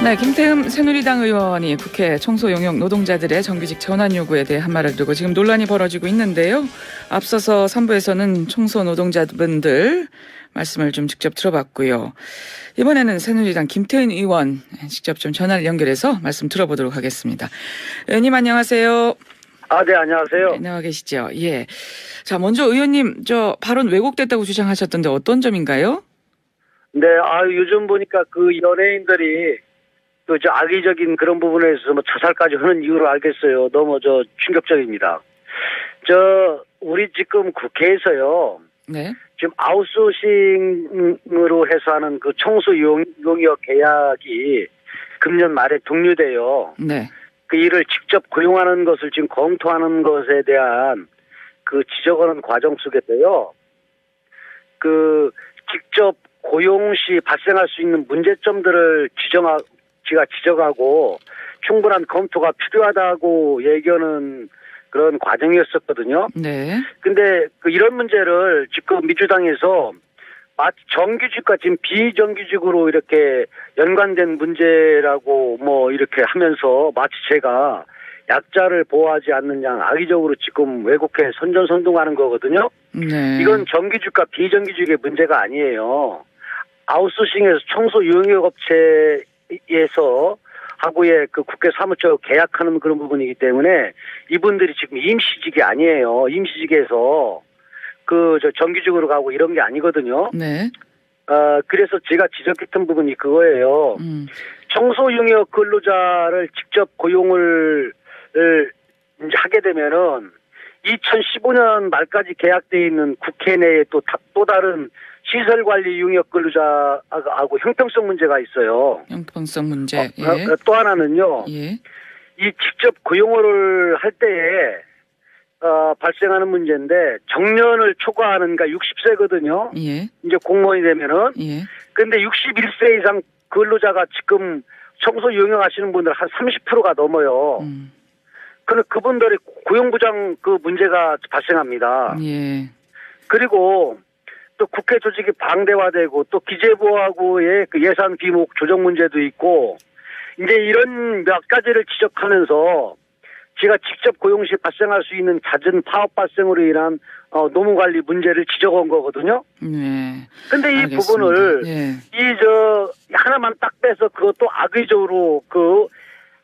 네, 김태흠 새누리당 의원이 국회 청소 용역 노동자들의 정규직 전환 요구에 대해 한 말을 두고 지금 논란이 벌어지고 있는데요. 앞서서 3부에서는 청소 노동자분들 말씀을 좀 직접 들어봤고요. 이번에는 새누리당 김태흠 의원 직접 좀 전화를 연결해서 말씀 들어보도록 하겠습니다. 의원님 안녕하세요. 네, 안녕하세요. 네, 나와 계시죠. 예. 자, 먼저 의원님, 발언 왜곡됐다고 주장하셨던데 어떤 점인가요? 네, 요즘 보니까 그 연예인들이 악의적인 그런 부분에 있어서 자살까지 하는 이유를 알겠어요. 너무 충격적입니다. 우리 지금 국회에서요. 네. 지금 아웃소싱으로 해서 하는 그 청소 용역 계약이 금년 말에 종료돼요. 네. 그 일을 직접 고용하는 것을 지금 검토하는 것에 대한 그 지적하는 과정 속에서요. 그 직접 고용 시 발생할 수 있는 문제점들을 지적하고 충분한 검토가 필요하다고 얘기하는 그런 과정이었었거든요. 네. 근데 이런 문제를 지금 민주당에서 마치 정규직과 지금 비정규직으로 이렇게 연관된 문제라고 이렇게 하면서 마치 제가 약자를 보호하지 않는 양 악의적으로 지금 왜곡해 선전선동하는 거거든요. 네. 이건 정규직과 비정규직의 문제가 아니에요. 아웃소싱에서 청소 용역업체에서 하고의 그 국회 사무처 계약하는 그런 부분이기 때문에 이분들이 지금 임시직이 아니에요. 임시직에서 정규직으로 가고 이런 게 아니거든요. 네. 그래서 제가 지적했던 부분이 그거예요. 청소 용역 근로자를 직접 고용을 이제 하게 되면은 2015년 말까지 계약되어 있는 국회 내에 또 다른 시설관리 용역 근로자하고 형평성 문제가 있어요. 형평성 문제. 예. 또 하나는요. 예. 이 직접 고용을 할 때에 발생하는 문제인데 정년을 초과하는 60세거든요. 예. 이제 공무원이 되면은. 예. 근데 61세 이상 근로자가 지금 청소 용역하시는 분들 한 30%가 넘어요. 그분들의 고용부장 그 문제가 발생합니다. 예. 그리고 또 국회 조직이 방대화되고 또 기재부하고의 그 예산 비목 조정 문제도 있고 이제 이런 몇 가지를 지적하면서 제가 직접 고용 시 발생할 수 있는 잦은 파업 발생으로 인한 노무관리 문제를 지적한 거거든요. 네. 근데 이 알겠습니다. 부분을 예. 하나만 딱 빼서 그것도 악의적으로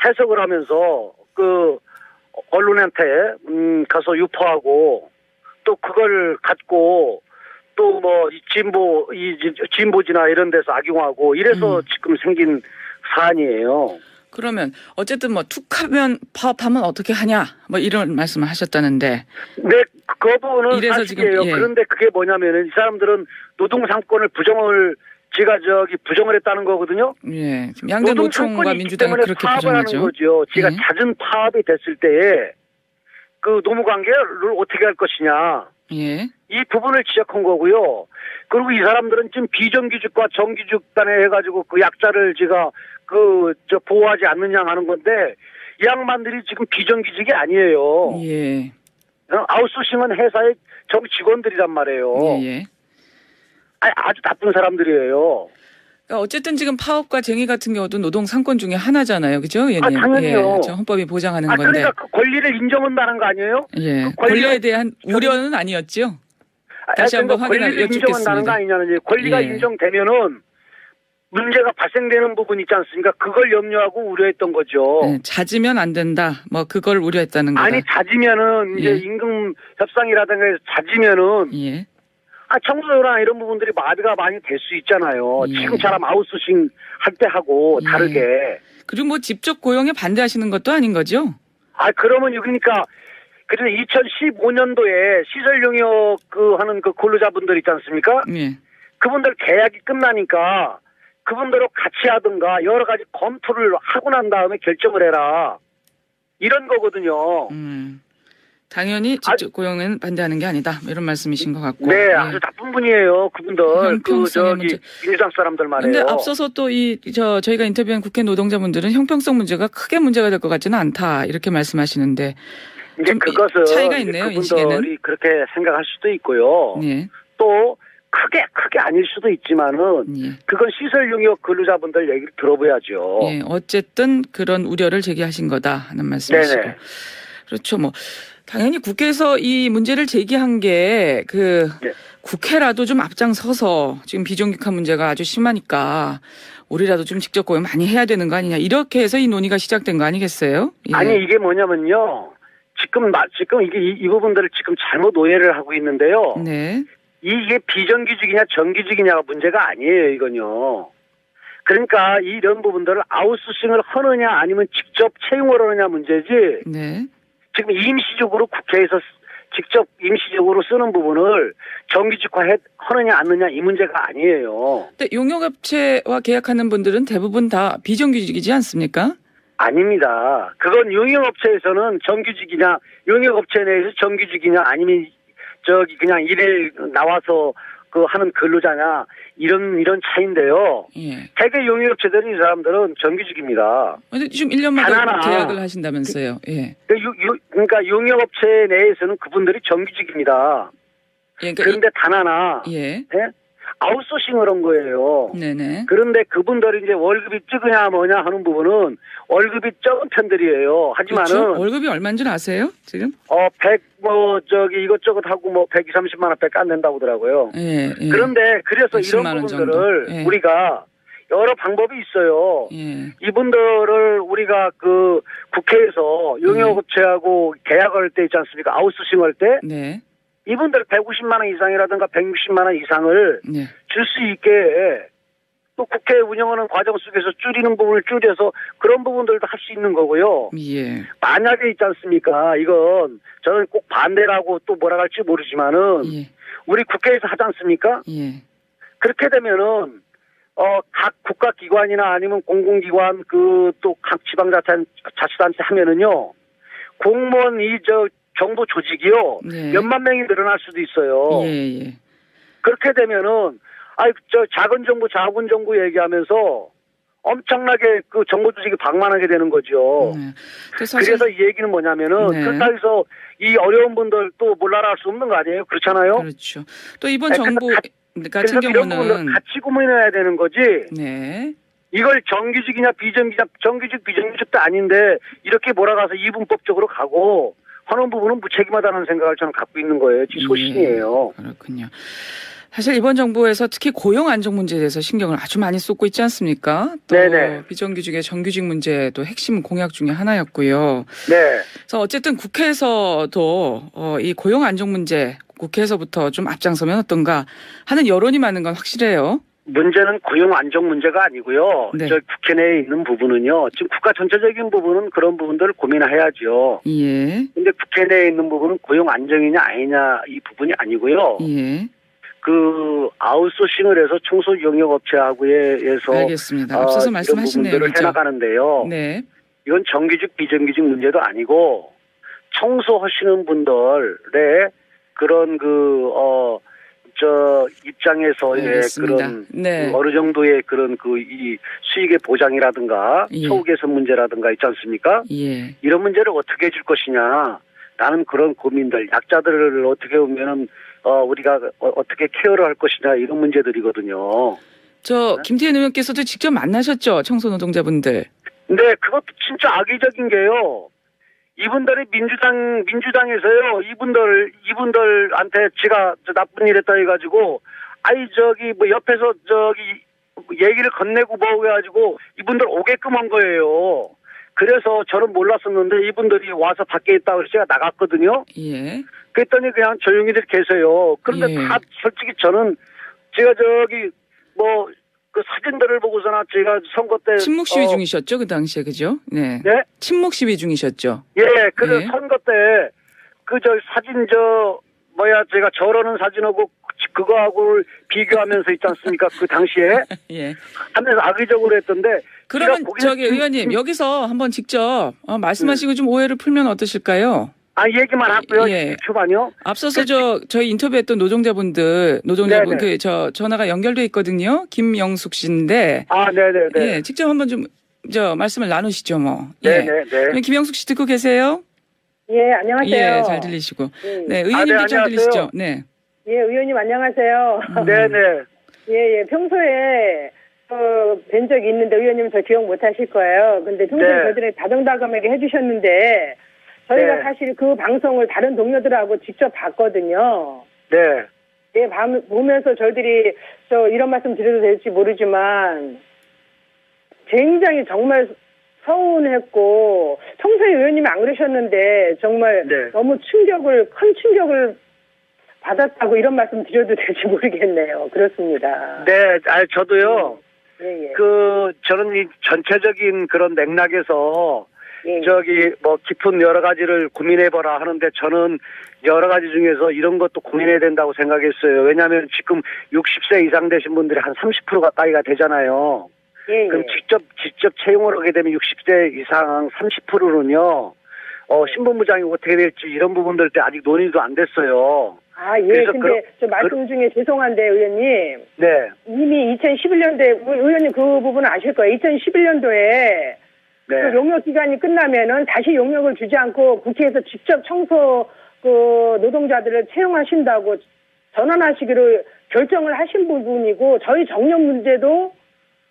해석을 하면서 언론한테 가서 유포하고 또 그걸 갖고 또 진보지나 이런 데서 악용하고 이래서 지금 생긴 사안이에요. 그러면 어쨌든 툭하면 파업하면 어떻게 하냐 이런 말씀을 하셨다는데. 네, 그 부분은 이래서 사실이에요. 지금, 예. 그런데 그게 뭐냐면은 이 사람들은 노동상권을 부정을 했다는 거거든요. 예. 지금 양대 노총과 민주당은 그렇게 파업을 하는 부정하죠. 거죠. 제가 예. 잦은 파업이 됐을 때에 그 노무관계를 어떻게 할 것이냐. 예. 이 부분을 지적한 거고요. 그리고 이 사람들은 지금 비정규직과 정규직 간에 해가지고 그 약자를 제가 보호하지 않느냐 하는 건데 이 양반들이 지금 비정규직이 아니에요. 예. 아웃소싱은 회사의 직원들이란 말이에요. 예. 아주 나쁜 사람들이에요. 그러니까 어쨌든 지금 파업과 쟁의 같은 경우도 노동 상권 중에 하나잖아요. 그죠? 예. 당연히요. 예. 헌법이 보장하는 건데. 그러니까 그 권리를 인정한다는 거 아니에요? 예. 권리에 대한 우려는 아니었죠? 다시 한번 권리를 인정한다는 거 아니냐는 권리가 예. 인정되면은 문제가 발생되는 부분이 있지 않습니까? 그걸 염려하고 우려했던 거죠. 네, 잦으면 안 된다. 그걸 우려했다는 거다. 아니 잦으면은 이제 예. 임금 협상이라든가 해서 잦으면은 예. 청소나 이런 부분들이 마비가 많이 될 수 있잖아요. 예. 지금처럼 아웃소싱 할 때 하고 다르게. 그리고 직접 고용에 반대하시는 것도 아닌 거죠? 그러면 그러니까 그래서 2015년도에 시설 용역 하는 근로자분들 있지 않습니까? 예. 그분들 계약이 끝나니까 그분들하고 같이 하든가 여러 가지 검토를 하고 난 다음에 결정을 해라. 이런 거거든요. 당연히 직접 고용은 반대하는 게 아니다. 이런 말씀이신 것 같고. 네, 예. 아주 나쁜 분이에요. 그분들. 형평성의 문제. 민주당 사람들 말이에요. 근데 앞서서 또 저희가 인터뷰한 국회 노동자분들은 형평성 문제가 크게 문제가 될 것 같지는 않다. 이렇게 말씀하시는데. 이제 그것은 차이가 있네요, 그분들이 인식에는. 그렇게 생각할 수도 있고요. 예. 또 크게 아닐 수도 있지만은 예. 그건 시설 용역 근로자분들 얘기를 들어봐야죠. 예, 어쨌든 그런 우려를 제기하신 거다 하는 말씀이시고. 네네. 그렇죠. 뭐 당연히 국회에서 이 문제를 제기한 게 네. 국회라도 좀 앞장서서 지금 비정규직한 문제가 아주 심하니까 우리라도 좀 직접 고용 많이 해야 되는 거 아니냐 이렇게 해서 이 논의가 시작된 거 아니겠어요? 예. 아니 이게 뭐냐면요. 지금 이게 이 부분들을 지금 잘못 오해를 하고 있는데요. 네. 이게 비정규직이냐 정규직이냐가 문제가 아니에요, 이건요. 그러니까 이런 부분들을 아웃소싱을 하느냐 아니면 직접 채용을 하느냐 문제지. 네. 지금 임시적으로 국회에서 직접 임시적으로 쓰는 부분을 정규직화 하느냐 않느냐 이 문제가 아니에요. 근데 용역업체와 계약하는 분들은 대부분 다 비정규직이지 않습니까? 아닙니다. 그건 용역업체에서는 정규직이냐 용역업체 내에서 정규직이냐 아니면 그냥 일에 나와서 하는 근로자냐 이런 차이인데요. 예. 대개 용역업체들은 이 사람들은 정규직입니다. 근데 지금 1년마다 계약을 하신다면서요. 예. 그러니까 용역업체 내에서는 그분들이 정규직입니다. 예, 그러니까 그런데 단 하나 예. 네? 아웃소싱을 한 거예요. 네네. 그런데 그분들이 이제 월급이 적으냐 뭐냐 하는 부분은 월급이 적은 편들이에요. 하지만은 그렇죠? 월급이 얼마인 줄 아세요? 지금? 100 이것저것 하고 120, 30만 원밖에 안 된다고 하더라고요. 예, 예. 그런데 그래서 이런 10만 원 부분들을 정도. 예. 우리가 여러 방법이 있어요. 예. 이분들을 우리가 국회에서 용역업체하고 계약을 할 때 있지 않습니까? 아웃소싱 할 때 네. 이분들 150만 원 이상이라든가 160만 원 이상을 네. 줄 수 있게 또 국회 운영하는 과정 속에서 줄이는 부분을 줄여서 그런 부분들도 할 수 있는 거고요. 예. 만약에 있지 않습니까? 이건 저는 꼭 반대라고 또 뭐라 할지 모르지만은 예. 우리 국회에서 하지 않습니까? 예. 그렇게 되면은 각 국가기관이나 아니면 공공기관 또 각 지방자치단체 하면은요 공무원 정부 조직이요 네. 몇만 명이 늘어날 수도 있어요. 예, 예. 그렇게 되면은 작은 정부 자군 정부 얘기하면서 엄청나게 정부 조직이 방만하게 되는 거죠. 네. 사실 그래서 이 얘기는 뭐냐면은 네. 그렇다 해서 이 어려운 분들 또 몰라라 할 수 없는 거 아니에요? 그렇잖아요? 그렇죠. 또 이번 네, 정부 그래서 같은 이런 부분들 경우는 같이 고민해야 되는 거지. 네. 이걸 정규직이냐 정규직 비정규직도 아닌데 이렇게 몰아가서 이분법적으로 가고 하는 부분은 무책임하다는 생각을 저는 갖고 있는 거예요. 제 소신이에요. 예, 그렇군요. 사실 이번 정부에서 특히 고용 안정 문제에 대해서 신경을 아주 많이 쏟고 있지 않습니까? 또 네네. 비정규직의 정규직 문제도 핵심 공약 중에 하나였고요. 네. 그래서 어쨌든 국회에서도 이 고용 안정 문제 국회에서부터 좀 앞장서면 어떤가 하는 여론이 많은 건 확실해요. 문제는 고용 안정 문제가 아니고요. 네. 저 국회 내에 있는 부분은요. 지금 국가 전체적인 부분은 그런 부분들을 고민해야죠. 예. 근데 국회 내에 있는 부분은 고용 안정이냐 아니냐 이 부분이 아니고요. 예. 아웃소싱을 해서 청소 용역업체하고에서 알겠습니다. 앞서서 말씀하신 이런 부분들을 내용이죠. 해나가는데요. 네. 이건 정규직 비정규직 문제도 아니고 청소하시는 분들의 그런 입장에서의 알겠습니다. 그런 네. 어느 정도의 그런 이 수익의 보장이라든가 예. 처우 개선 문제라든가 있지 않습니까? 예. 이런 문제를 어떻게 해줄 것이냐. 라는 그런 고민들, 약자들을 어떻게 보면은 우리가 어떻게 케어를 할 것이냐 이런 문제들이거든요. 김태현 의원께서도 직접 만나셨죠? 청소 노동자분들. 근데 그것도 진짜 악의적인 게요. 이분들이 민주당에서요. 이분들한테 지가 나쁜 일 했다 해가지고 옆에서 얘기를 건네고 뭐 해가지고 이분들 오게끔 한 거예요. 그래서 저는 몰랐었는데 이분들이 와서 밖에 있다고 해서 제가 나갔거든요. 예. 그랬더니 그냥 조용히들 계세요. 그런데 예. 다 솔직히 저는 제가 그 사진들을 보고서나 제가 선거 때 친목 시위 중이셨죠? 그 당시에 그죠? 네. 네? 친목 시위 중이셨죠? 예, 그래서 예. 선거 때 사진 제가 저러는 사진하고 그거하고 비교하면서 있지 않습니까? 그 당시에 예. 하면서 악의적으로 했던데. 그러면 의원님 여기서 한번 직접 말씀하시고 좀 오해를 풀면 어떠실까요? 얘기만 하고요. 예. 주만요. 앞서서 저희 인터뷰했던 노동자분 네네. 전화가 연결돼 있거든요. 김영숙 씨인데. 네네네. 예, 직접 한번 좀 말씀을 나누시죠, 뭐. 예. 네네네. 김영숙 씨 듣고 계세요? 예, 안녕하세요. 예, 잘 들리시고. 네, 의원님도 잘 안녕하세요. 들리시죠? 네. 예, 의원님 안녕하세요. 네네. 예, 평소에 뵌 적이 있는데 의원님 저 기억 못 하실 거예요. 근데 평소에 네. 저희들이 다정다감하게 해주셨는데 저희가 네. 사실 그 방송을 다른 동료들하고 직접 봤거든요. 네. 예, 보면서 저희들이 이런 말씀 드려도 될지 모르지만 굉장히 정말 서운했고 평소에 의원님이 안 그러셨는데 정말 네. 너무 큰 충격을 받았다고 이런 말씀 드려도 될지 모르겠네요. 그렇습니다. 네. 저도요. 예. 저는 이 전체적인 그런 맥락에서 예. 깊은 여러 가지를 고민해보라 하는데 저는 여러 가지 중에서 이런 것도 고민해야 된다고 생각했어요. 왜냐하면 지금 60세 이상 되신 분들이 한 30% 가까이가 되잖아요. 예. 그럼 직접 채용을 하게 되면 60세 이상 30%는요, 신분부장이 어떻게 될지 이런 부분들 때 아직 논의도 안 됐어요. 아, 예. 근데 저 말씀 중에 죄송한데 의원님. 네. 이미 2011년도에 의원님 그 부분은 아실 거예요. 2011년도에 네. 그 용역 기간이 끝나면은 다시 용역을 주지 않고 국회에서 직접 청소 노동자들을 채용하신다고 전환하시기로 결정을 하신 부분이고 저희 정년 문제도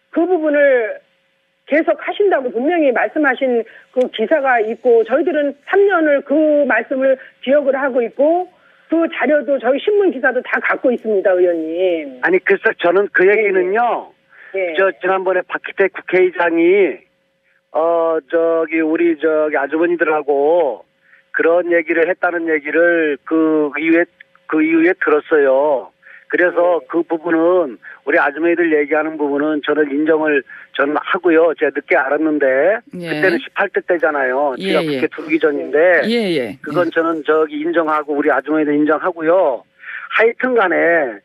그 부분을 계속 하신다고 분명히 말씀하신 그 기사가 있고 저희들은 3년을 그 말씀을 기억을 하고 있고 그 자료도 저희 신문 기사도 다 갖고 있습니다, 의원님. 아니 그래서 저는 그 얘기는요. 네. 지난번에 박기태 국회의장이 우리 아주머니들하고 그런 얘기를 했다는 얘기를 그 이후에 들었어요. 그래서 그 부분은 우리 아주머니들 얘기하는 부분은 저는 하고요. 제가 늦게 알았는데 그때는 18대 때잖아요. 제가 국회 들어오기 전인데 그건 저는 인정하고 우리 아주머니들 인정하고요. 하여튼간에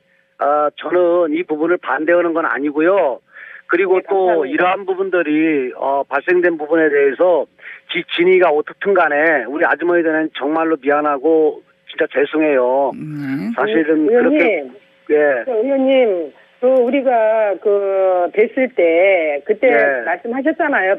저는 이 부분을 반대하는 건 아니고요. 그리고 또 감사합니다. 이러한 부분들이 발생된 부분에 대해서 진위가 어떻든 간에 우리 아주머니들은 정말로 미안하고 진짜 죄송해요. 사실은 의원님, 그렇게 의원님 우리가 뵀을 때 그때 말씀하셨잖아요.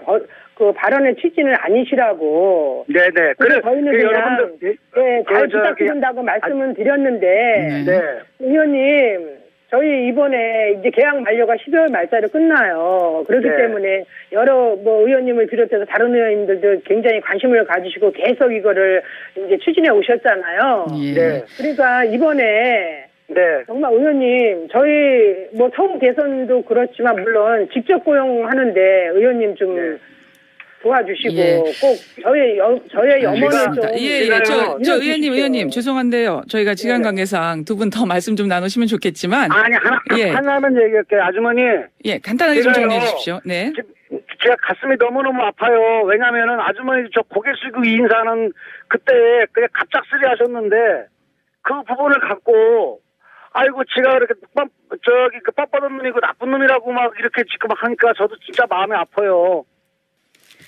그 발언의 취지는 아니시라고. 네네. 그래서 저희는 그냥 잘 부탁드린다고 말씀은 드렸는데 의원님 저희 이번에 이제 계약 만료가 12월 말짜리 끝나요. 그렇기 때문에 여러 의원님을 비롯해서 다른 의원님들도 굉장히 관심을 가지시고 계속 이거를 이제 추진해 오셨잖아요. 그러니까 이번에 정말 의원님 저희 서울 대선도 그렇지만 물론 직접 고용하는데 의원님 좀 도와주시고 꼭 저의 염원을 좀. 저 의원님 죄송한데요. 저희가 시간 관계상 두 분 더 말씀 좀 나누시면 좋겠지만. 아니 하나만 얘기할게요. 아주머니. 간단하게 좀 정리해 주십시오. 네. 제가 가슴이 너무너무 아파요. 왜냐면은 아주머니 저 고개 숙이고 인사는 그때 그냥 갑작스레 하셨는데 그 부분을 갖고 아이고 제가 그렇게 뻣뻣한 놈이고 나쁜 놈이라고 막 이렇게 지금 하니까 저도 진짜 마음이 아파요.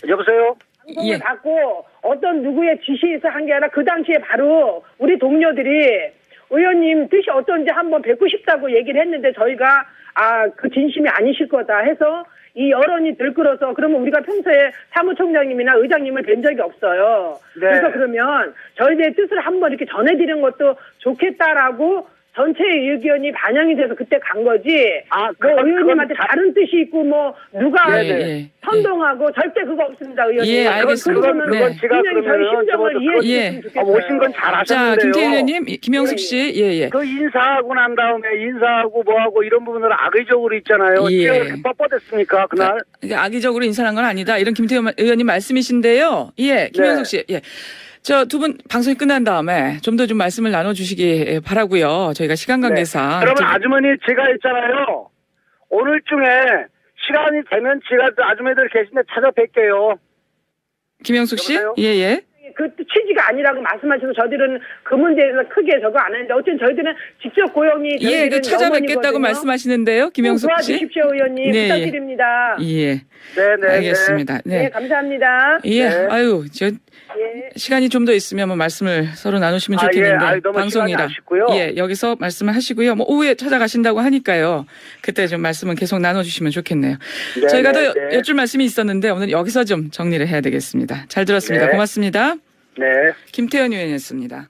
여보세요? 방송을 받고 어떤 누구의 지시에서 한 게 아니라 그 당시에 바로 우리 동료들이 의원님 뜻이 어떤지 한번 뵙고 싶다고 얘기를 했는데 저희가 그 진심이 아니실 거다 해서 이 여론이 들끓어서 그러면 우리가 평소에 사무총장님이나 의장님을 뵌 적이 없어요. 그래서 그러면 저희들의 뜻을 한번 이렇게 전해드리는 것도 좋겠다라고 전체의 의견이 반영이 돼서 그때 간 거지. 의원님한테 다른 뜻이 있고 누가 선동하고 절대 그거 없습니다, 의원님. 알겠습니다. 그건 제가 저희 심정을 이해해 주셨으면 좋겠어요. 오신 건 잘하셨는데요. 자, 김태일 의원님, 김영숙 씨, 그 인사하고 난 다음에 인사하고 뭐하고 이런 부분은 악의적으로 있잖아요. 제가 이렇게 뻣뻣했습니까 그날? 악의적으로 인사한 건 아니다. 이런 김태일 의원님 말씀이신데요. 김영숙 씨, 저 두 분 방송이 끝난 다음에 좀 더 좀 말씀을 나눠주시기 바라고요. 저희가 시간 관계상. 그러면 아주머니 제가 있잖아요. 오늘 중에 시간이 되면 제가 아주머니들 계신데 찾아뵐게요. 김영숙 씨? 여보세요? 그 취지가 아니라고 말씀하셔서 저희들은 그 문제에서 크게 저거 안 했는데 어쨌든 저희들은 직접 고용이 찾아뵙겠다고 말씀하시는데요. 김영숙 씨. 도와주십시오, 의원님. 부탁드립니다. 네네. 알겠습니다. 네, 감사합니다. 아유, 시간이 좀 더 있으면 말씀을 서로 나누시면 좋겠는데 방송이라 여기서 말씀을 하시고요. 오후에 찾아가신다고 하니까요. 그때 좀 말씀은 계속 나눠주시면 좋겠네요. 저희가 더 여쭐 말씀이 있었는데 오늘 여기서 좀 정리를 해야 되겠습니다. 잘 들었습니다. 고맙습니다. 네. 김태현 의원이었습니다.